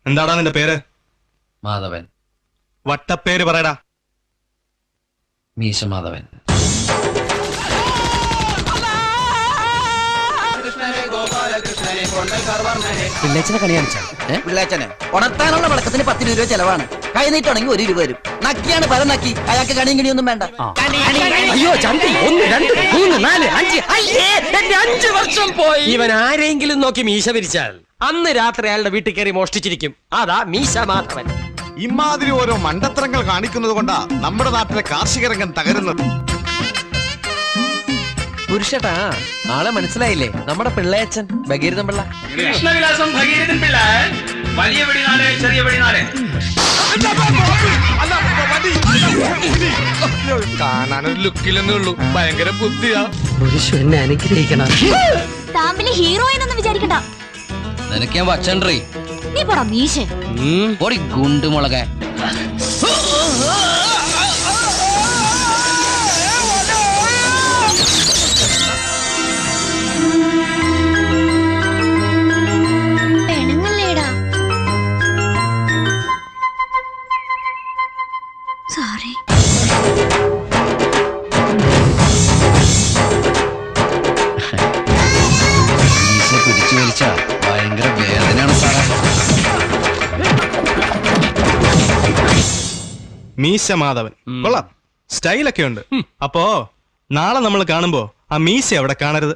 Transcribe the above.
എന്താടാ നിന്റെ പേര്? മാധവൻ. വട്ടപ്പേര് പറയടാ. മീശ മാധവൻ. പിള്ളേച്ചനെ കളി കാണിച്ചാ പിള്ളേച്ചനെ ഉണർത്താനുള്ള വിളക്കത്തിന് 10 രൂപ ചെലവാണ്. കൈ നീട്ടുണ്ടെങ്കിൽ 1 രൂപ വരും. നക്കിയാണ് പരം നക്കി. അയാൾക്ക് കണിയും കിണിയൊന്നും വേണ്ട. അയ്യോ ചന്തി 1 2 3 4 5 അയ്യേ എന്റെ 5 വർഷം പോയി. ഇവൻ ആരെങ്കിലും നോക്കി മീശ പിരിച്ചാൽ അന്ന് രാത്രി അയാളുടെ വീട്ടിൽ കയറി മോഷ്ടിച്ചിരിക്കും. അതാ മീശ മാധവൻ. ഇമാതിരി ഓരോ മണ്ടത്തരങ്ങൾ കാണിക്കുന്നത് കൊണ്ടാ നമ്മുടെ നാട്ടിലെ കാർഷിക രംഗം തകരുന്നത്. പുരുഷട്ടാ ആളെ മനസ്സിലായില്ലേ? നമ്മുടെ പിള്ളേച്ചൻ ഭഗീരഥൻ പിള്ള. കൃഷ്ണവിലാസം ഭഗീരഥൻ പിള്ള. വലിയ വെടിനാല് ചെറിയ വെടിനാല്. കാണാനൊരു ലുക്കിലെന്നേ ഉള്ളൂ, ഭയങ്കര ബുദ്ധിയാ. പുരുഷ എന്നെ അനുഗ്രഹിക്കണം. താമ്പിലെ ഹീറോയിൻ ഒന്നും വിചാരിക്കണ്ട. നിനക്ക് ഞാൻ വച്ചണ്ടേ നീ പോടാ മീശ. ഓടി ഗുണ്ടുമുളകെ. പെണുങ്ങളേടാ. സോറി. മീശ പിടിച്ചു വലിച്ച ഭയങ്കര വേദനയാണ് സാറേ. മീശ മാധവൻ കൊള്ളാം, സ്റ്റൈലൊക്കെ ഉണ്ട്. അപ്പോ നാളെ നമ്മൾ കാണുമ്പോ ആ മീശ അവിടെ കാണരുത്.